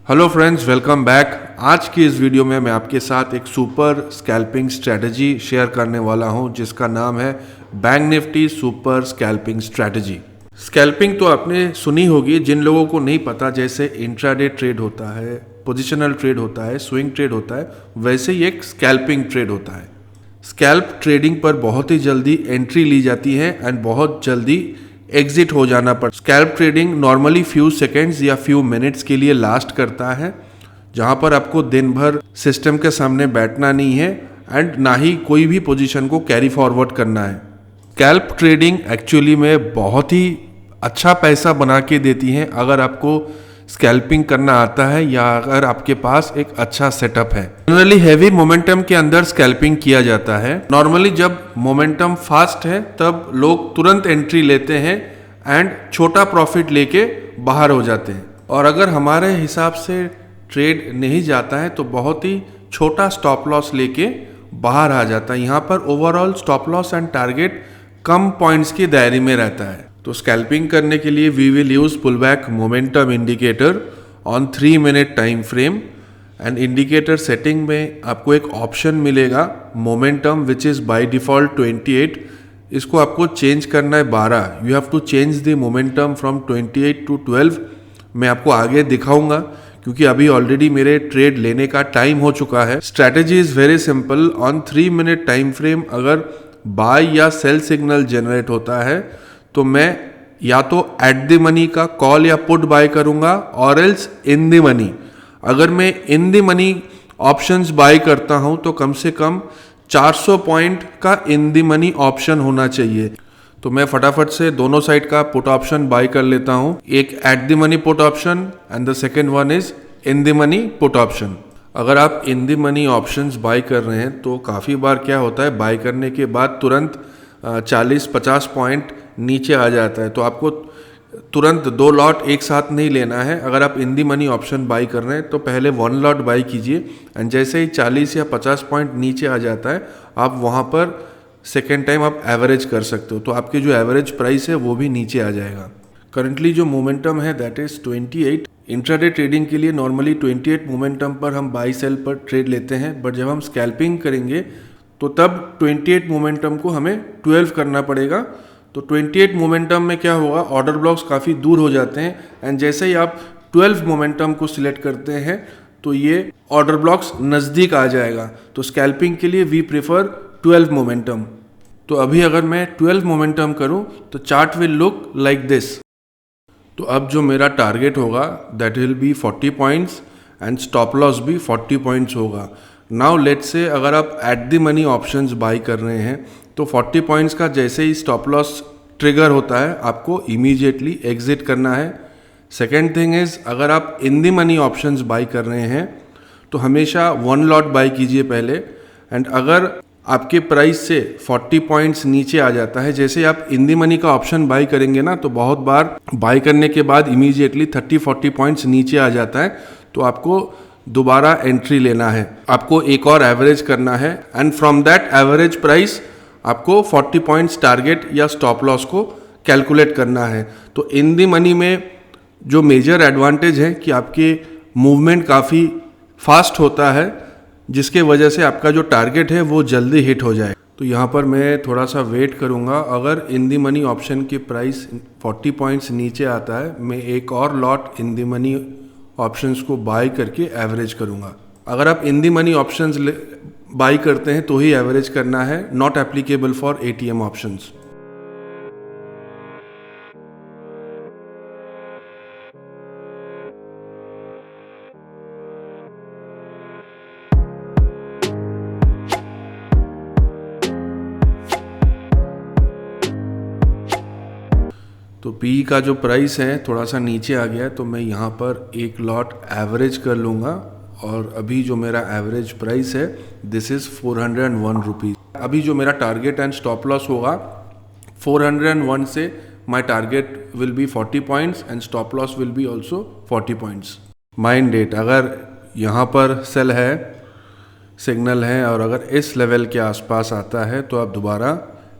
Hello friends, welcome back. आज की इस वीडियो में मैं आपके साथ एक सुपर स्कैल्पिंग स्ट्रैटेजी शेयर करने वाला हूं जिसका नाम है bank Nifty super scalping strategy. Scalping तो आपने सुनी होगी, जिन लोगों को नहीं पता, जैसे इंट्राडे ट्रेड होता है, पोजिशनल ट्रेड होता है, स्विंग ट्रेड होता है, वैसे ही एक स्कैल्पिंग ट्रेड होता है। स्कैल्प ट्रेडिंग पर बहुत ही जल्दी एंट्री ली जाती है एंड बहुत जल्दी एग्जिट हो जाना पड़ता। Scalp trading normally few seconds या फ्यू मिनट्स के लिए लास्ट करता है, जहां पर आपको दिन भर सिस्टम के सामने बैठना नहीं है एंड ना ही कोई भी पोजीशन को कैरी फॉरवर्ड करना है। स्कैल्प ट्रेडिंग एक्चुअली में बहुत ही अच्छा पैसा बना के देती है अगर आपको स्कैल्पिंग करना आता है या अगर आपके पास एक अच्छा सेटअप है। जनरली हैवी मोमेंटम के अंदर स्कैल्पिंग किया जाता है। नॉर्मली जब मोमेंटम फास्ट है तब लोग तुरंत एंट्री लेते हैं एंड छोटा प्रॉफिट लेके बाहर हो जाते हैं, और अगर हमारे हिसाब से ट्रेड नहीं जाता है तो बहुत ही छोटा स्टॉप लॉस लेके बाहर आ जाता है। यहाँ पर overall stop loss and target come points के दायरे में रहता है। तो स्कैल्पिंग करने के लिए we will use pull back momentum indicator on 3 minute time frame and indicator setting में आपको एक ऑप्शन मिलेगा momentum which is by default 28। इसको आपको चेंज करना है 12। You have to change the momentum from 28 to 12। मैं आपको आगे दिखाऊंगा क्योंकि अभी ऑलरेडी मेरे ट्रेड लेने का टाइम हो चुका है। Strategy is very simple. On 3 minute time frame अगर बाय या सेल सिग्नल जनरेट होता है तो मैं या तो एट द मनी का कॉल या पुट बाय करूंगा और एल्स इन द मनी। अगर मैं in the money options buy करता हूं तो कम से कम 400 पॉइंट का इन द मनी ऑप्शन होना चाहिए। तो मैं फटाफट से दोनों साइड का पुट ऑप्शन बाय कर लेता हूं। एक at the money put option and the second one is in the money put option. अगर आप in the money options buy कर रहे हैं तो काफ़ी बार क्या होता है, बाय करने के बाद तुरंत 40-50 पॉइंट नीचे आ जाता है। तो आपको तुरंत 2 लॉट एक साथ नहीं लेना है। अगर आप इन दी मनी ऑप्शन बाई कर रहे हैं तो पहले 1 लॉट बाई कीजिए एंड जैसे ही 40 या 50 पॉइंट नीचे आ जाता है आप वहाँ पर सेकेंड टाइम आप एवरेज कर सकते हो, तो आपकी जो एवरेज प्राइस है वो भी नीचे आ जाएगा। करंटली जो मोमेंटम है दैट इज 28। इंट्राडे ट्रेडिंग के लिए नॉर्मली 28 मोमेंटम पर हम बाई सेल पर ट्रेड लेते हैं, बट जब हम स्कैल्पिंग करेंगे तो तब 28 मोमेंटम को हमें 12 करना पड़ेगा। तो 28 मोमेंटम में क्या होगा, ऑर्डर ब्लॉक्स काफ़ी दूर हो जाते हैं एंड जैसे ही आप 12 मोमेंटम को सिलेक्ट करते हैं तो ये ऑर्डर ब्लॉक्स नज़दीक आ जाएगा। तो स्कैल्पिंग के लिए वी प्रेफर 12 मोमेंटम। तो अभी अगर मैं 12 मोमेंटम करूं तो chart will look like this. तो अब जो मेरा टारगेट होगा that will be 40 points and stop loss भी 40 पॉइंट्स होगा। नाउ लेट्स से अगर आप eight the money options by कर रहे हैं तो 40 पॉइंट्स का जैसे ही स्टॉप लॉस ट्रिगर होता है आपको इमीडिएटली एग्जिट करना है। सेकेंड थिंग इज, अगर आप in the money options by कर रहे हैं तो हमेशा 1 लॉट बाई कीजिए पहले, एंड अगर आपके प्राइस से 40 पॉइंट्स नीचे आ जाता है, जैसे आप इन द मनी का ऑप्शन बाई करेंगे ना तो बहुत बार बाई करने के बाद इमीडिएटली 30-40 पॉइंट्स नीचे आ जाता है, तो आपको दोबारा एंट्री लेना है, आपको एक और एवरेज करना है and from that average price आपको 40 पॉइंट्स टारगेट या स्टॉप लॉस को कैलकुलेट करना है। तो इन दी मनी में जो मेजर एडवांटेज है कि आपके मूवमेंट काफ़ी फास्ट होता है, जिसके वजह से आपका जो टारगेट है वो जल्दी हिट हो जाए। तो यहाँ पर मैं थोड़ा सा वेट करूँगा। अगर इन दी मनी ऑप्शन की प्राइस 40 पॉइंट्स नीचे आता है, मैं एक और lot in the money options को बाय करके एवरेज करूँगा। अगर आप इन दी मनी ऑप्शंस बाई करते हैं तो ही एवरेज करना है, not applicable for ATM options. तो पी का जो प्राइस है थोड़ा सा नीचे आ गया, तो मैं यहाँ पर एक लॉट एवरेज कर लूँगा और अभी जो मेरा एवरेज प्राइस है दिस इज़ 401 रुपीज़। अभी जो मेरा टारगेट एंड स्टॉप लॉस होगा 401 से my target will be 40 points and stop loss will be also 40 points. Mind that, अगर यहाँ पर सेल है, सिग्नल है और अगर इस लेवल के आसपास आता है तो आप दोबारा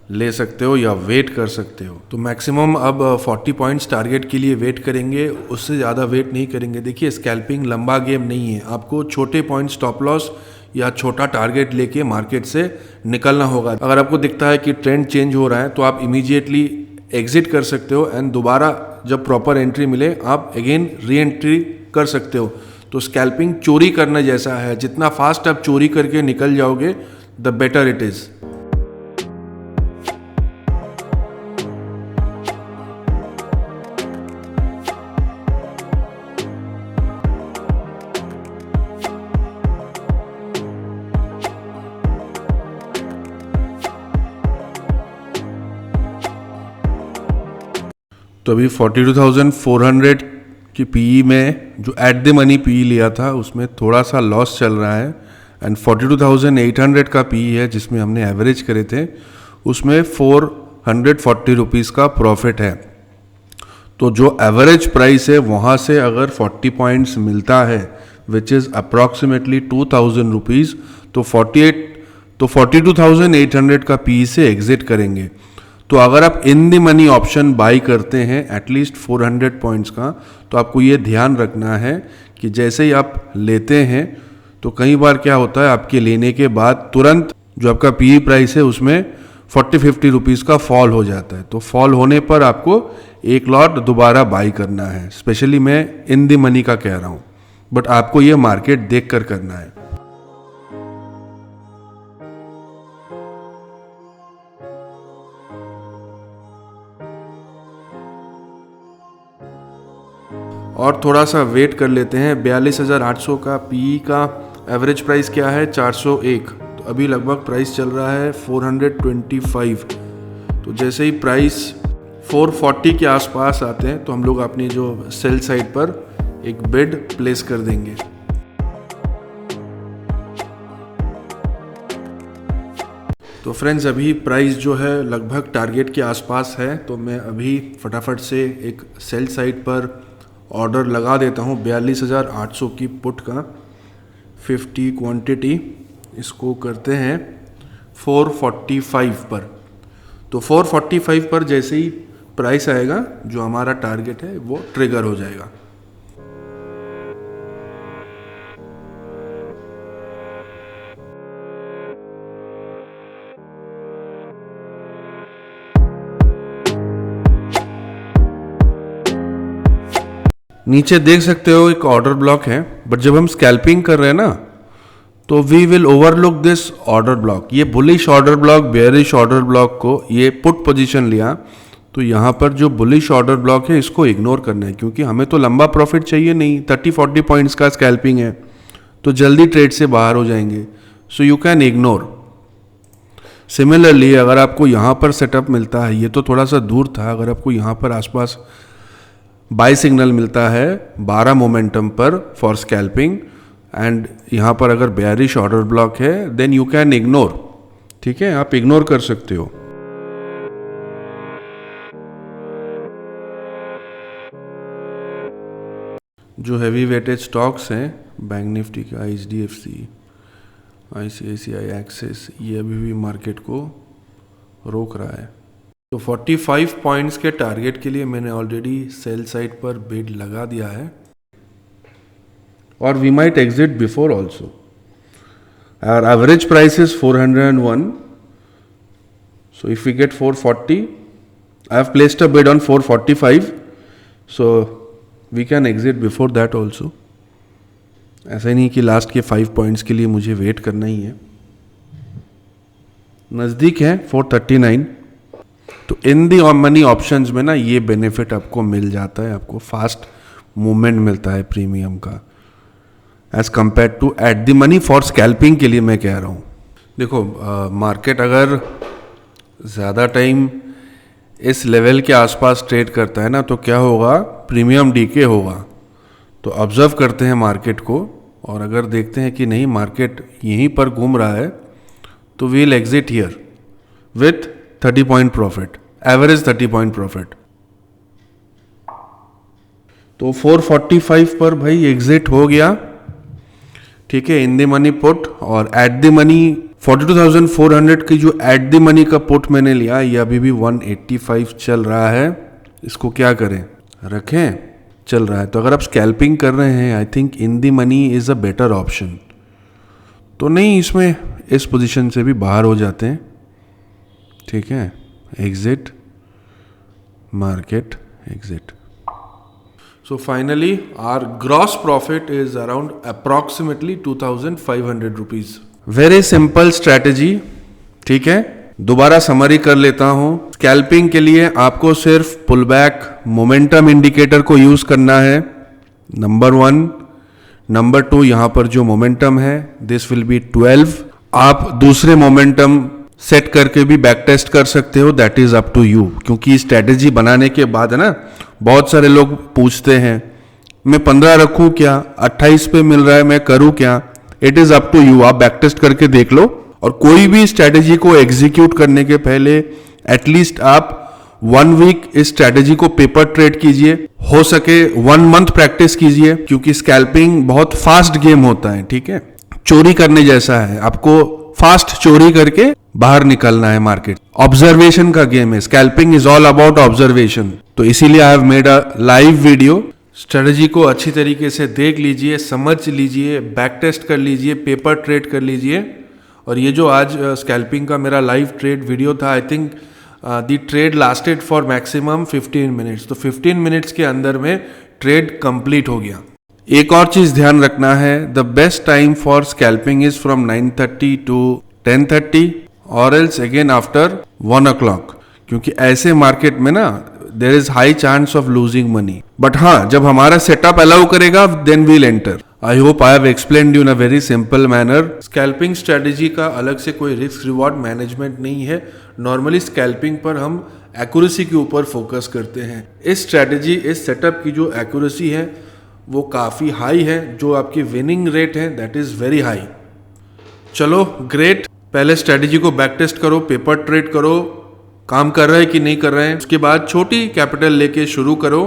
ले सकते हो या वेट कर सकते हो। तो मैक्सिमम अब 40 पॉइंट्स टारगेट के लिए वेट करेंगे, उससे ज़्यादा वेट नहीं करेंगे। देखिए स्कैल्पिंग लंबा गेम नहीं है, आपको छोटे पॉइंट स्टॉप लॉस या छोटा टारगेट लेके मार्केट से निकलना होगा। अगर आपको दिखता है कि ट्रेंड चेंज हो रहा है तो आप इमीडिएटली एग्जिट कर सकते हो एंड दोबारा जब प्रॉपर एंट्री मिले आप अगेन री एंट्री कर सकते हो। तो स्कैल्पिंग चोरी करने जैसा है, जितना फास्ट आप चोरी करके निकल जाओगे द बेटर इट इज़। तो अभी 42,400 की पीई में जो एट द मनी पीई लिया था उसमें थोड़ा सा लॉस चल रहा है एंड 42,800 का पीई है जिसमें हमने एवरेज करे थे उसमें 440 रुपीज़ का प्रॉफिट है। तो जो एवरेज प्राइस है वहाँ से अगर 40 पॉइंट्स मिलता है विच इज़ अप्रॉक्सीमेटली 2,000 रुपीज़, तो 42,800 का पीई से एग्जिट करेंगे। तो अगर आप in the money option by करते हैं एटलीस्ट 400 पॉइंट्स का, तो आपको ये ध्यान रखना है कि जैसे ही आप लेते हैं तो कई बार क्या होता है आपके लेने के बाद तुरंत जो आपका पीई प्राइस है उसमें 40-50 रुपीज़ का फॉल हो जाता है। तो फॉल होने पर आपको एक लॉट दोबारा बाई करना है। स्पेशली मैं इन द मनी का कह रहा हूँ, बट आपको ये मार्केट देख कर करना है। और थोड़ा सा वेट कर लेते हैं। 42,800 का पीई का एवरेज प्राइस क्या है 401, तो अभी लगभग प्राइस चल रहा है 425। तो जैसे ही प्राइस 440 के आसपास आते हैं तो हम लोग अपनी जो सेल साइड पर एक बिड प्लेस कर देंगे। तो फ्रेंड्स अभी प्राइस जो है लगभग टारगेट के आसपास है, तो मैं अभी फटाफट से एक सेल साइड पर ऑर्डर लगा देता हूँ 42,800 की पुट का 50 क्वांटिटी। इसको करते हैं 445 पर। तो 445 पर जैसे ही प्राइस आएगा जो हमारा टारगेट है वो ट्रिगर हो जाएगा। नीचे देख सकते हो एक ऑर्डर ब्लॉक है, बट जब हम स्कैल्पिंग कर रहे हैं ना तो we will overlook this order block. ये bullish order block bearish order block को ये पुट पोजीशन लिया, तो यहाँ पर जो बुलिश ऑर्डर ब्लॉक है इसको इग्नोर करना है, क्योंकि हमें तो लंबा प्रॉफिट चाहिए नहीं। 30-40 पॉइंट्स का स्कैल्पिंग है तो जल्दी ट्रेड से बाहर हो जाएंगे, so you can ignore. Similarly अगर आपको यहाँ पर सेटअप मिलता है, ये तो थोड़ा सा दूर था, अगर आपको यहाँ पर आसपास बाय सिग्नल मिलता है 12 मोमेंटम पर फॉर स्कैल्पिंग एंड यहाँ पर अगर बेयरिश ऑर्डर ब्लॉक है देन यू कैन इग्नोर। ठीक है, आप इग्नोर कर सकते हो। जो हैवी वेटेड स्टॉक्स हैं बैंक निफ्टी का, HDFC, ICICI, एक्सिस, ये अभी भी मार्केट को रोक रहा है। तो 45 पॉइंट्स के टारगेट के लिए मैंने ऑलरेडी सेल साइड पर बिड लगा दिया है और we might exit before also. Our average price is 401, so if we get 440, I have placed a bid on 445, so we can exit before that also. ऐसा ही नहीं कि लास्ट के 5 points के लिए मुझे वेट करना ही है। नज़दीक है 439, तो इन दी मनी ऑप्शंस में ना ये बेनिफिट आपको मिल जाता है, आपको फास्ट मूवमेंट मिलता है प्रीमियम का as compare to at the money for scalping के लिए मैं कह रहा हूँ। देखो मार्केट अगर ज़्यादा टाइम इस लेवल के आसपास ट्रेड करता है ना तो क्या होगा, प्रीमियम डीके होगा। तो ऑब्जर्व करते हैं मार्केट को और अगर देखते हैं कि नहीं मार्केट यहीं पर घूम रहा है तो we'll exit here with 30 point profit, average 30 point profit. तो 445 पर भाई एग्जिट हो गया, ठीक है, इन द मनी पुट, और एट द मनी 42,400 की जो एट द मनी का पुट मैंने लिया, ये अभी भी 185 चल रहा है। इसको क्या करें, रखें, चल रहा है। तो अगर आप स्कैल्पिंग कर रहे हैं, I think in the money is a better option. तो नहीं, इसमें इस पोजीशन से भी बाहर हो जाते हैं, ठीक है। Exit, market, exit. So finally our gross profit is around approximately 2,500 rupees. Very simple strategy, ठीक है। दोबारा समरी कर लेता हूं। स्कैल्पिंग के लिए आपको सिर्फ पुल बैक मोमेंटम इंडिकेटर को यूज करना है, नंबर 1। नंबर 2, यहां पर जो मोमेंटम है दिस विल बी 12। आप दूसरे मोमेंटम सेट करके भी बैक टेस्ट कर सकते हो, that is up to you. क्योंकि स्ट्रेटेजी बनाने के बाद है ना, बहुत सारे लोग पूछते हैं मैं 15 रखूं क्या, 28 पे मिल रहा है, मैं करूं क्या। It is up to you, आप बैक टेस्ट करके देख लो। और कोई भी स्ट्रेटेजी को एग्जीक्यूट करने के पहले एटलीस्ट आप 1 वीक इस स्ट्रेटेजी को पेपर ट्रेड कीजिए, हो सके 1 मंथ प्रैक्टिस कीजिए। क्योंकि स्कैल्पिंग बहुत फास्ट गेम होता है, ठीक है, चोरी करने जैसा है। आपको फास्ट चोरी करके बाहर निकलना है मार्केट। ऑब्जर्वेशन का गेम है, scalping is all about observation. तो इसीलिए I have made a live video. Strategy को अच्छी तरीके से देख लीजिए, समझ लीजिए, बैक टेस्ट कर लीजिए, पेपर ट्रेड कर लीजिए। और ये जो आज स्कैल्पिंग का मेरा लाइव ट्रेड वीडियो था, I think the trade lasted for maximum 15 minutes. तो 15 मिनट्स के अंदर में ट्रेड कंप्लीट हो गया। एक और चीज ध्यान रखना है, the best time for scalping is from 9:30 to 10:30 और एल्स अगेन आफ्टर 1 o'clock। क्योंकि ऐसे मार्केट में ना there is high chance of losing money. But हाँ, जब हमारा सेटअप अलाउ करेगा then we'll enter. I hope I have explained you in a very simple manner. Scalping strategy का अलग से कोई रिस्क रिवॉर्ड मैनेजमेंट नहीं है। नॉर्मली स्कैल्पिंग पर हम एक्यूरेसी के ऊपर फोकस करते हैं। इस स्ट्रेटेजी, इस सेटअप की जो एक्यूरेसी है वो काफ़ी हाई है, जो आपकी विनिंग रेट है दैट इज़ वेरी हाई। चलो ग्रेट, पहले स्ट्रेटेजी को बैक टेस्ट करो, पेपर ट्रेड करो, काम कर रहा है कि नहीं कर रहे हैं। उसके बाद छोटी कैपिटल लेके शुरू करो।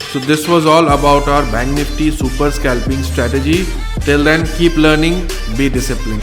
So this was all about our bank Nifty super scalping strategy. Till then keep learning, be discipline.